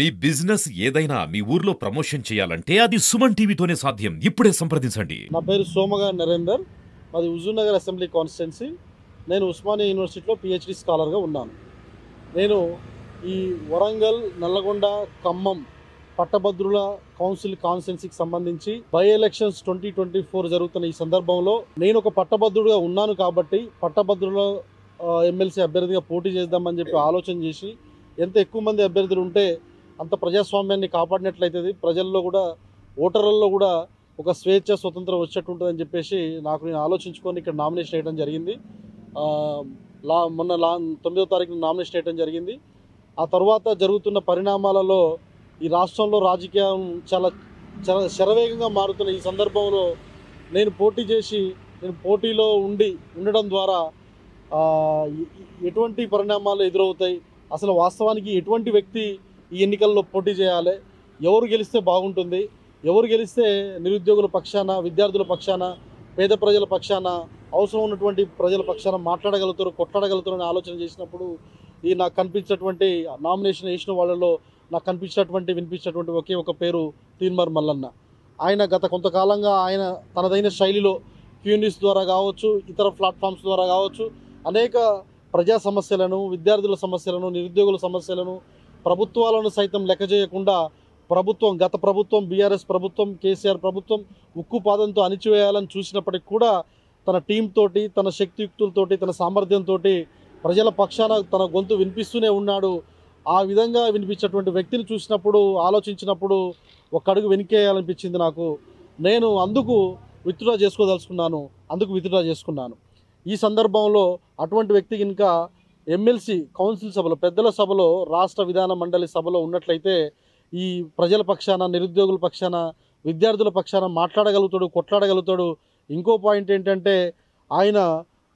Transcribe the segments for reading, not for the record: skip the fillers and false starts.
మీ business ఏదైనా మీ ఊర్లో promotion చేయాలంటే అది సుమన్ టీవీతోనే సాధ్యం. ఇప్పుడే సంప్రదించండి. నా పేరు సోమగా నరేందర్. మాది హుజూర్నగర్ అసెంబ్లీ కాన్స్టిట్యున్సీ. నేను ఉస్మానియా యూనివర్సిటీలో పిహెచ్డి స్కాలర్గా ఉన్నాను. నేను ఈ వరంగల్, నల్లగొండ, ఖమ్మం పట్టభద్రుల కౌన్సిల్ కాన్స్టిట్యున్సీకి సంబంధించి బై ఎలక్షన్స్ 2024 జరుగుతున్న ఈ సందర్భంలో నేను ఒక పట్టభద్రుడిగా ఉన్నాను కాబట్టి పట్టభద్రుల ఎమ్మెల్సీ అభ్యర్థిగా పోటీ చేద్దామని చెప్పి ఆలోచన చేసి ఎంత ఎక్కువ మంది అభ్యర్థులు ఉంటే అంత ప్రజాస్వామ్యాన్ని కాపాడినట్లయితుంది, ప్రజల్లో కూడా ఓటర్లలో కూడా ఒక స్వేచ్ఛ స్వతంత్రం వచ్చేట్టు ఉంటుందని చెప్పేసి నేను ఆలోచించుకొని ఇక్కడ నామినేషన్ వేయడం జరిగింది. మొన్న 9వ తారీఖున నామినేషన్ వేయడం జరిగింది. ఆ తర్వాత జరుగుతున్న పరిణామాలలో ఈ రాష్ట్రంలో రాజకీయం చాలా చాలా శరవేగంగా మారుతున్న ఈ సందర్భంలో నేను పోటీలో ఉండడం ద్వారా ఎటువంటి పరిణామాలు ఎదురవుతాయి, అసలు వాస్తవానికి ఎటువంటి వ్యక్తి ఈ ఎన్నికల్లో పోటీ చేయాలి, ఎవరు గెలిస్తే బాగుంటుంది, ఎవరు గెలిస్తే నిరుద్యోగుల పక్షాన, విద్యార్థుల పక్షాన, పేద ప్రజల పక్షాన, అవసరం ఉన్నటువంటి ప్రజల పక్షాన మాట్లాడగలుగుతారు, కొట్లాడగలుగుతారు అని ఆలోచన చేసినప్పుడు నాకు కనిపించినటువంటి నామినేషన్ వేసిన వాళ్ళలో నాకు వినిపించినటువంటి ఒకే ఒక పేరు తీన్మార్ మల్లన్న. ఆయన గత కొంతకాలంగా ఆయన తనదైన శైలిలో క్యూనిస్ ద్వారా కావచ్చు, ఇతర ప్లాట్ఫామ్స్ ద్వారా కావచ్చు, అనేక ప్రజా సమస్యలను, విద్యార్థుల సమస్యలను, నిరుద్యోగుల సమస్యలను, ప్రభుత్వాలను సైతం లెక్క చేయకుండా గత ప్రభుత్వం బీఆర్ఎస్ ప్రభుత్వం, కేసీఆర్ ప్రభుత్వం ఉక్కు పాదంతో అణిచివేయాలని చూసినప్పటికి కూడా తన టీం తోటి, తన శక్తియుక్తులతోటి, తన సామర్థ్యంతో ప్రజల పక్షాన తన గొంతు వినిపిస్తూనే ఉన్నాడు. ఆ విధంగా వినిపించేటువంటి వ్యక్తిని చూసినప్పుడు, ఆలోచించినప్పుడు ఒక అడుగు వెనకేయాలనిపించింది నాకు. నేను అందుకు విత్డ్రా చేసుకున్నాను. ఈ సందర్భంలో అటువంటి వ్యక్తికి ఇంకా ఎమ్మెల్సీ కౌన్సిల్ సభలో, పెద్దల సభలో, రాష్ట్ర విధాన మండలి సభలో ఉన్నట్లయితే ఈ ప్రజల పక్షాన, నిరుద్యోగుల పక్షాన, విద్యార్థుల పక్షాన మాట్లాడగలుగుతాడు, కొట్లాడగలుగుతాడు. ఇంకో పాయింట్ ఏంటంటే ఆయన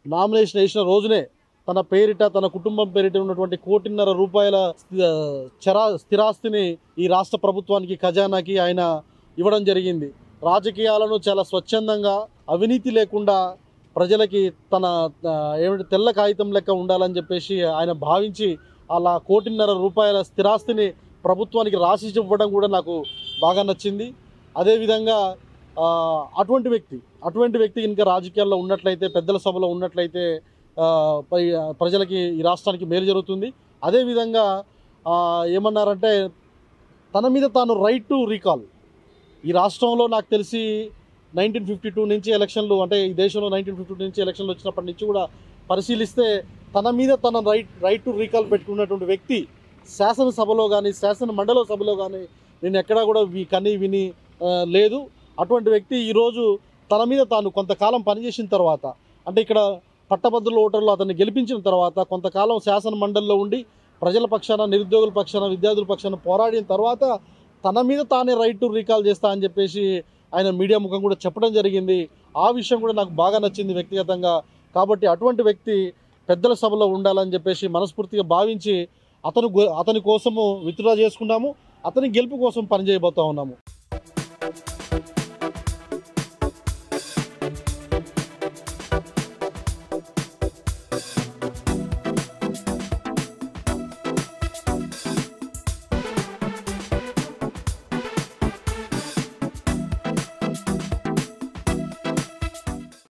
నామినేషన్ వేసిన రోజునే తన పేరిట, తన కుటుంబం పేరిట ఉన్నటువంటి ₹1,50,00,000 స్థిరాస్తిని ఈ రాష్ట్ర ప్రభుత్వానికి, ఖజానాకి ఆయన ఇవ్వడం జరిగింది. రాజకీయాలను చాలా స్వచ్ఛందంగా, అవినీతి లేకుండా ప్రజలకి తన తెల్ల కాగితం లెక్క ఉండాలని చెప్పేసి ఆయన భావించి అలా ₹1,50,00,000 స్థిరాస్తిని ప్రభుత్వానికి రాసి ఇవ్వడం కూడా నాకు బాగా నచ్చింది. అదేవిధంగా అటువంటి వ్యక్తి ఇంకా రాజకీయాల్లో ఉన్నట్లయితే, పెద్దల సభలో ఉన్నట్లయితే ప్రజలకి, ఈ రాష్ట్రానికి మేలు జరుగుతుంది. అదేవిధంగా ఏమన్నారంటే తన మీద తాను రైట్ టు రీకాల్, ఈ రాష్ట్రంలో నాకు తెలిసి 1952 నుంచి ఎలక్షన్లు, అంటే ఈ దేశంలో 1952 నుంచి ఎలక్షన్లు వచ్చినప్పటి నుంచి కూడా పరిశీలిస్తే తన మీద తన రైట్ టు రీకాల్ పెట్టుకున్నటువంటి వ్యక్తి శాసనసభలో కానీ, శాసన మండలి సభలో కానీ నేను ఎక్కడా కూడా విని లేదు. అటువంటి వ్యక్తి ఈరోజు తన మీద తాను కొంతకాలం పనిచేసిన తర్వాత, అంటే ఇక్కడ పట్టభద్రుల ఓటర్లు అతన్ని గెలిపించిన తర్వాత, కొంతకాలం శాసన మండలిలో ఉండి ప్రజల పక్షాన, నిరుద్యోగుల పక్షాన, విద్యార్థుల పక్షాన పోరాడిన తర్వాత తన మీద తానే రైట్ టు రీకాల్ చేస్తా అని చెప్పేసి ఆయన మీడియా ముఖం కూడా చెప్పడం జరిగింది. ఆ విషయం కూడా నాకు బాగా నచ్చింది వ్యక్తిగతంగా. కాబట్టి అటువంటి వ్యక్తి పెద్దల సభలో ఉండాలని చెప్పేసి మనస్ఫూర్తిగా భావించి అతని కోసము విత్డ్రా చేసుకున్నాము. అతని గెలుపు కోసం పనిచేయబోతా ఉన్నాము.